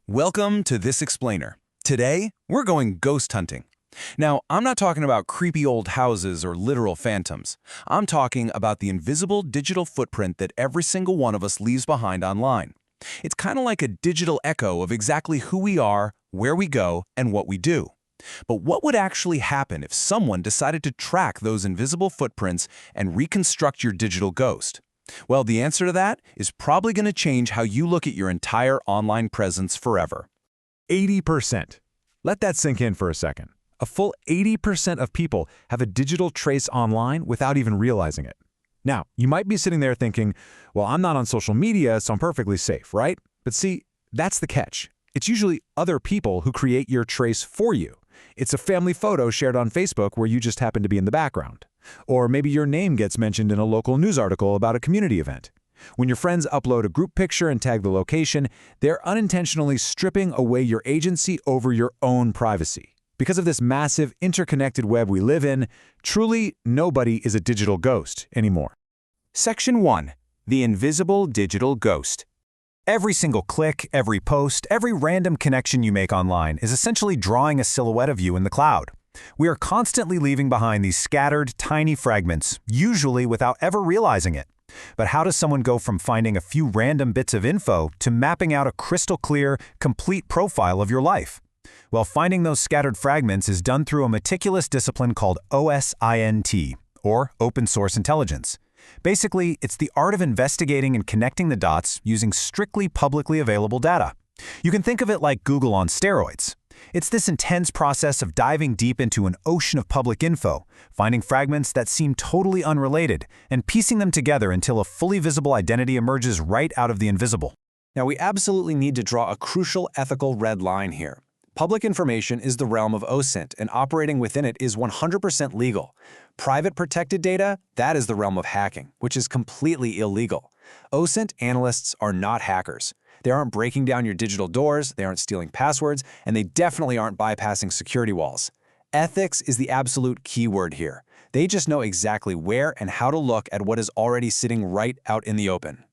Welcome to This Explainer. Today, we're going ghost hunting. Now, I'm not talking about creepy old houses or literal phantoms. I'm talking about the invisible digital footprint that every single one of us leaves behind online. It's kind of like a digital echo of exactly who we are, where we go, and what we do. But what would actually happen if someone decided to track those invisible footprints and reconstruct your digital ghost? Well, the answer to that is probably going to change how you look at your entire online presence forever. 80%. Let that sink in for a second. A full 80% of people have a digital trace online without even realizing it. Now, you might be sitting there thinking, well, I'm not on social media, so I'm perfectly safe, right? But see, that's the catch. It's usually other people who create your trace for you. It's a family photo shared on Facebook where you just happen to be in the background. Or maybe your name gets mentioned in a local news article about a community event. When your friends upload a group picture and tag the location, they're unintentionally stripping away your agency over your own privacy. Because of this massive, interconnected web we live in, truly nobody is a digital ghost anymore. Section 1. The Invisible Digital Ghost. Every single click, every post, every random connection you make online is essentially drawing a silhouette of you in the cloud. We are constantly leaving behind these scattered, tiny fragments, usually without ever realizing it. But how does someone go from finding a few random bits of info to mapping out a crystal-clear, complete profile of your life? Well, finding those scattered fragments is done through a meticulous discipline called OSINT, or Open Source Intelligence. Basically, it's the art of investigating and connecting the dots using strictly publicly available data. You can think of it like Google on steroids. It's this intense process of diving deep into an ocean of public info, finding fragments that seem totally unrelated, and piecing them together until a fully visible identity emerges right out of the invisible. Now, we absolutely need to draw a crucial ethical red line here. Public information is the realm of OSINT, and operating within it is 100% legal. Private protected data, that is the realm of hacking, which is completely illegal. OSINT analysts are not hackers. They aren't breaking down your digital doors, they aren't stealing passwords, and they definitely aren't bypassing security walls. Ethics is the absolute key word here. They just know exactly where and how to look at what is already sitting right out in the open.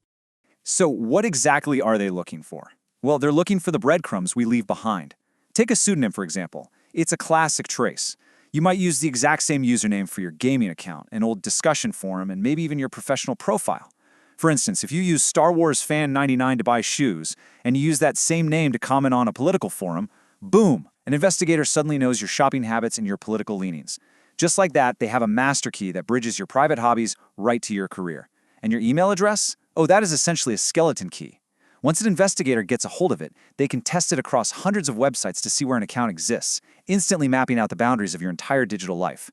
So what exactly are they looking for? Well, they're looking for the breadcrumbs we leave behind. Take a pseudonym, for example. It's a classic trace. You might use the exact same username for your gaming account, an old discussion forum, and maybe even your professional profile. For instance, if you use Star Wars Fan 99 to buy shoes, and you use that same name to comment on a political forum, boom, an investigator suddenly knows your shopping habits and your political leanings. Just like that, they have a master key that bridges your private hobbies right to your career. And your email address? Oh, that is essentially a skeleton key. Once an investigator gets a hold of it, they can test it across hundreds of websites to see where an account exists, instantly mapping out the boundaries of your entire digital life.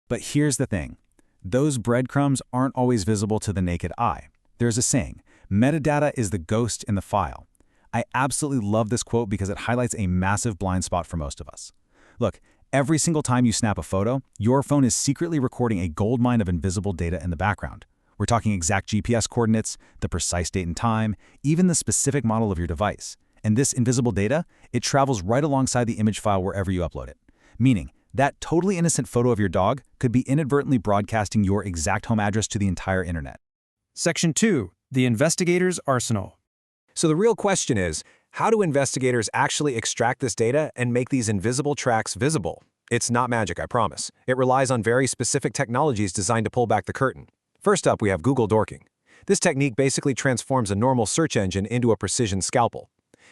But here's the thing. Those breadcrumbs aren't always visible to the naked eye. There's a saying, metadata is the ghost in the file. I absolutely love this quote because it highlights a massive blind spot for most of us. Look, every single time you snap a photo, your phone is secretly recording a goldmine of invisible data in the background. We're talking exact GPS coordinates, the precise date and time, even the specific model of your device. And this invisible data, it travels right alongside the image file wherever you upload it. Meaning, that totally innocent photo of your dog could be inadvertently broadcasting your exact home address to the entire internet. Section 2. The Investigator's Arsenal. So the real question is, how do investigators actually extract this data and make these invisible tracks visible? It's not magic, I promise. It relies on very specific technologies designed to pull back the curtain. First up, we have Google dorking. This technique basically transforms a normal search engine into a precision scalpel.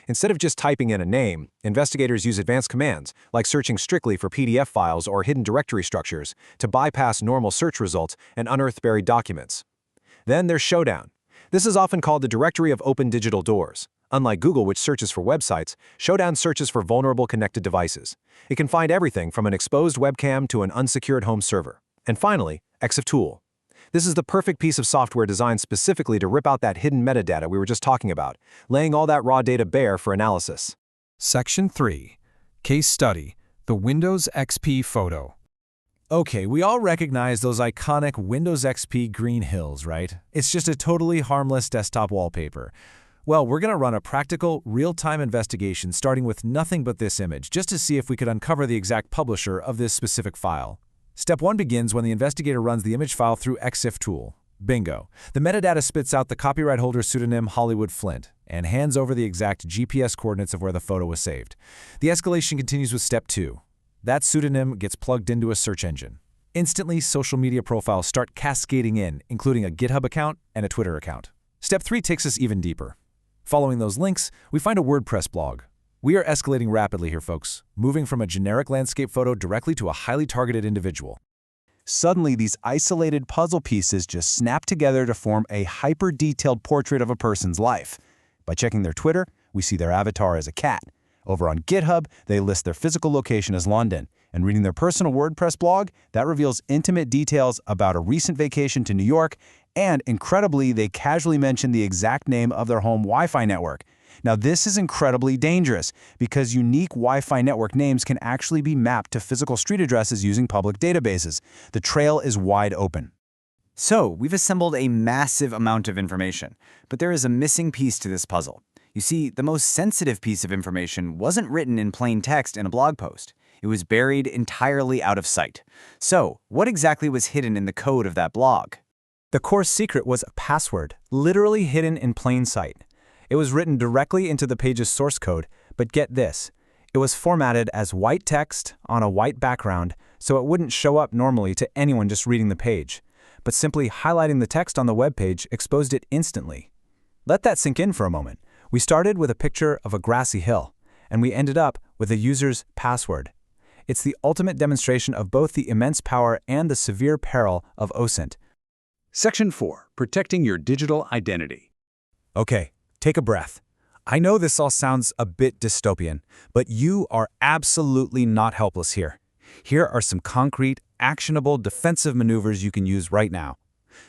Instead of just typing in a name, investigators use advanced commands, like searching strictly for PDF files or hidden directory structures, to bypass normal search results and unearth buried documents. Then there's Showdown. This is often called the directory of open digital doors. Unlike Google, which searches for websites, Showdown searches for vulnerable connected devices. It can find everything from an exposed webcam to an unsecured home server. And finally, XBOW. This is the perfect piece of software designed specifically to rip out that hidden metadata we were just talking about, laying all that raw data bare for analysis. Section 3. Case Study. The Windows XP Photo. Okay, we all recognize those iconic Windows XP green hills, right? It's just a totally harmless desktop wallpaper. Well, we're going to run a practical, real-time investigation starting with nothing but this image, just to see if we could uncover the exact publisher of this specific file. Step 1 begins when the investigator runs the image file through XBOW. Bingo. The metadata spits out the copyright holder's pseudonym Hollywood Flint. and hands over the exact GPS coordinates of where the photo was saved. The escalation continues with step 2. That pseudonym gets plugged into a search engine. Instantly, social media profiles start cascading in, including a GitHub account and a Twitter account. Step 3 takes us even deeper. Following those links, we find a WordPress blog. We are escalating rapidly here, folks, moving from a generic landscape photo directly to a highly targeted individual. Suddenly, these isolated puzzle pieces just snap together to form a hyper-detailed portrait of a person's life. By checking their Twitter, we see their avatar as a cat. Over on GitHub, they list their physical location as London. And reading their personal WordPress blog, that reveals intimate details about a recent vacation to New York, and incredibly, they casually mention the exact name of their home Wi-Fi network. Now, this is incredibly dangerous because unique Wi-Fi network names can actually be mapped to physical street addresses using public databases. The trail is wide open. So, we've assembled a massive amount of information, but there is a missing piece to this puzzle. You see, the most sensitive piece of information wasn't written in plain text in a blog post. It was buried entirely out of sight. So, what exactly was hidden in the code of that blog? The core secret was a password, literally hidden in plain sight. It was written directly into the page's source code, but get this. It was formatted as white text on a white background, so it wouldn't show up normally to anyone just reading the page. But simply highlighting the text on the web page exposed it instantly. Let that sink in for a moment. We started with a picture of a grassy hill, and we ended up with a user's password. It's the ultimate demonstration of both the immense power and the severe peril of OSINT. Section 4. Protecting your digital identity. Okay, take a breath. I know this all sounds a bit dystopian, but you are absolutely not helpless here. Here are some concrete, actionable defensive maneuvers you can use right now.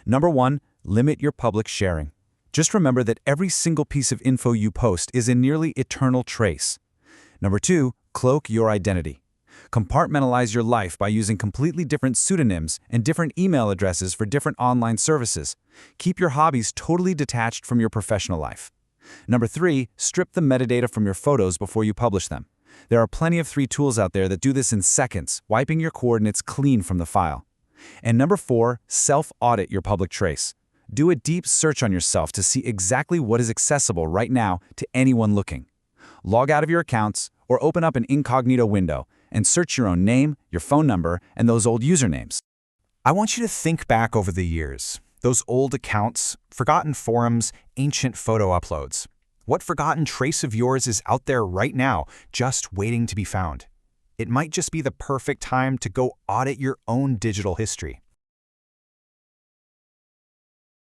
Number 1, limit your public sharing. Just remember that every single piece of info you post is a nearly eternal trace. Number 2, cloak your identity. Compartmentalize your life by using completely different pseudonyms and different email addresses for different online services. Keep your hobbies totally detached from your professional life. Number 3, strip the metadata from your photos before you publish them. There are plenty of free tools out there that do this in seconds, wiping your coordinates clean from the file. And number 4, self-audit your public trace. Do a deep search on yourself to see exactly what is accessible right now to anyone looking. Log out of your accounts or open up an incognito window and search your own name, your phone number, and those old usernames. I want you to think back over the years. Those old accounts, forgotten forums, ancient photo uploads. What forgotten trace of yours is out there right now, just waiting to be found? It might just be the perfect time to go audit your own digital history.